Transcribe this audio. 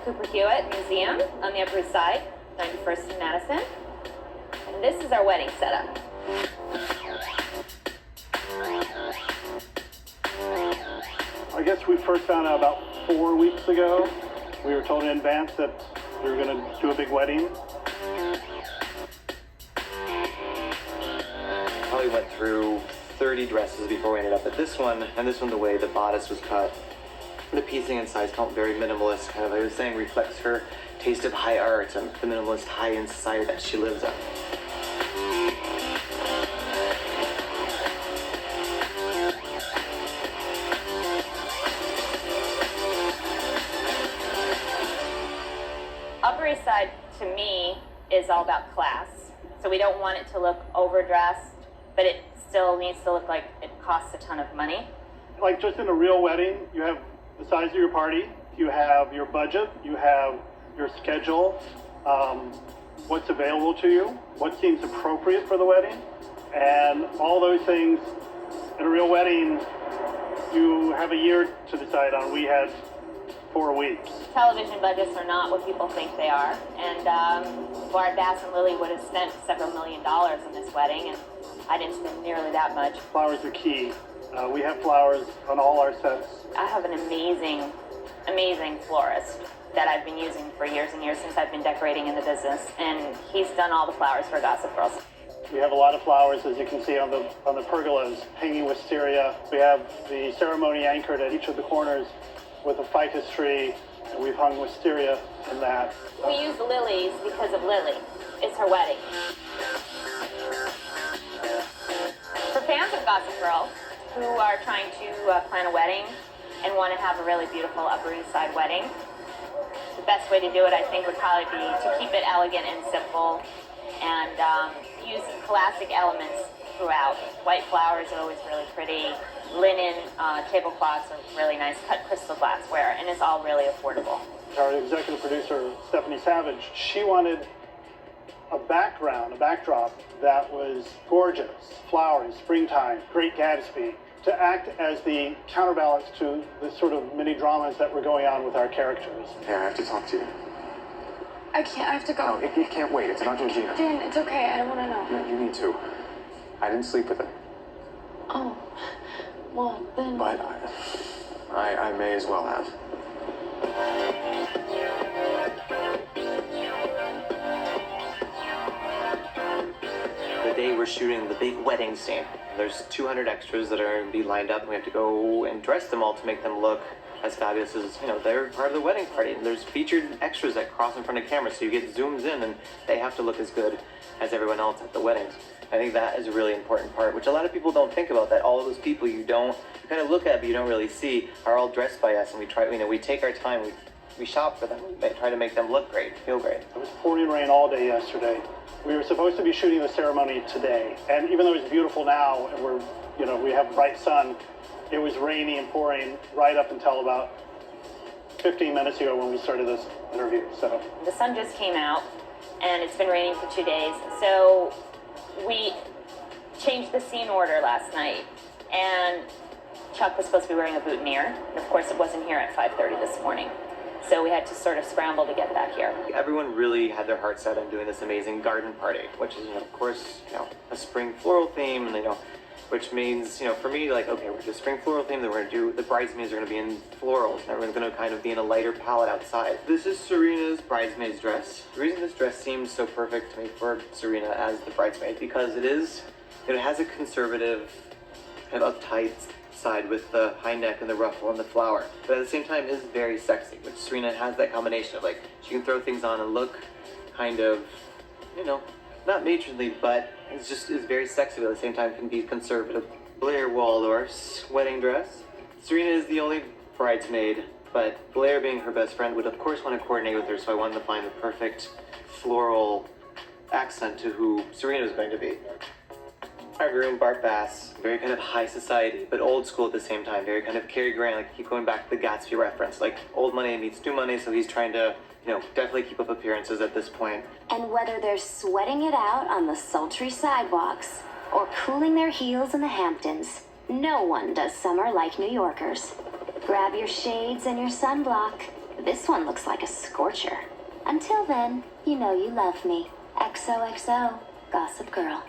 Cooper Hewitt Museum on the Upper East Side, 91st and Madison. And this is our wedding setup. I guess we first found out about 4 weeks ago. We were told in advance that we were going to do a big wedding. Probably went through 30 dresses before we ended up at this one, and this one, the way the bodice was cut, the piecing and size felt very minimalist, kind of, I was saying, reflects her taste of high art and the minimalist high-end society that she lives in. Upper East Side, to me, is all about class. So we don't want it to look overdressed, but it still needs to look like it costs a ton of money. Like just in a real wedding, you have the size of your party, you have your budget, you have your schedule, what's available to you, what seems appropriate for the wedding, and all those things. In a real wedding, you have a year to decide on. We had 4 weeks. Television budgets are not what people think they are, and Bart Bass and Lily would have spent several $1 million on this wedding, and I didn't spend nearly that much. Flowers are key. We have flowers on all our sets. I have an amazing, amazing florist that I've been using for years and years since I've been decorating in the business, and he's done all the flowers for Gossip Girls. We have a lot of flowers, as you can see on the pergolas, hanging wisteria. We have the ceremony anchored at each of the corners with a ficus tree, and we've hung wisteria in that. We use lilies because of Lily. It's her wedding. For fans of Gossip Girl who are trying to plan a wedding and want to have a really beautiful Upper East Side wedding, the best way to do it, I think, would probably be to keep it elegant and simple and use classic elements throughout. White flowers are always really pretty. Linen tablecloths are really nice. Cut crystal glassware, and it's all really affordable. Our executive producer, Stephanie Savage, she wanted a backdrop that was gorgeous. Flowers, springtime, Great Gatsby, to act as the counterbalance to the sort of mini dramas that were going on with our characters. Hey, I have to talk to you. I can't, I have to go. No, it can't wait. It's about Georgina. Dan, it's okay. I don't want to know. No, you need to. I didn't sleep with her. Oh, well, then... But I may as well have. The day we're shooting the big wedding scene, there's 200 extras that are going to be lined up, and we have to go and dress them all to make them look as fabulous as, you know, they're part of the wedding party. And there's featured extras that cross in front of camera, so you get zooms in, and they have to look as good as everyone else at the weddings. I think that is a really important part, which a lot of people don't think about, that all of those people you kind of look at but you don't really see are all dressed by us, and we try, you know, we take our time, we shop for them, we try to make them look great, feel great. It was pouring rain all day yesterday. We were supposed to be shooting the ceremony today, and even though it's beautiful now and we have bright sun, it was rainy and pouring right up until about 15 minutes ago when we started this interview. So the sun just came out, and it's been raining for 2 days, so we changed the scene order last night, and Chuck was supposed to be wearing a boutonniere, and of course it wasn't here at 5:30 this morning. So we had to sort of scramble to get that here. Everyone really had their heart set on doing this amazing garden party, which is, of course, a spring floral theme, and which means, for me, like, okay, we're just spring floral theme, then we're gonna do, the bridesmaids are gonna be in florals, and everyone's gonna kind of be in a lighter palette outside. This is Serena's bridesmaid's dress. The reason this dress seems so perfect to me for Serena as the bridesmaid, because it has a conservative, kind of uptight side with the high neck and the ruffle and the flower, but at the same time is very sexy, which Serena has that combination of, like, she can throw things on and look kind of, not matronly, but is very sexy, but at the same time can be conservative. Blair Waldorf's wedding dress. Serena is the only bridesmaid, but Blair, being her best friend, would of course want to coordinate with her, so I wanted to find the perfect floral accent to who Serena was going to be. Our groom, Bart Bass, very kind of high society, but old school at the same time, very kind of Cary Grant, like keep going back to the Gatsby reference, like old money meets new money, so he's trying to, definitely keep up appearances at this point. And whether they're sweating it out on the sultry sidewalks or cooling their heels in the Hamptons, no one does summer like New Yorkers. Grab your shades and your sunblock. This one looks like a scorcher. Until then, you know you love me. XOXO, Gossip Girl.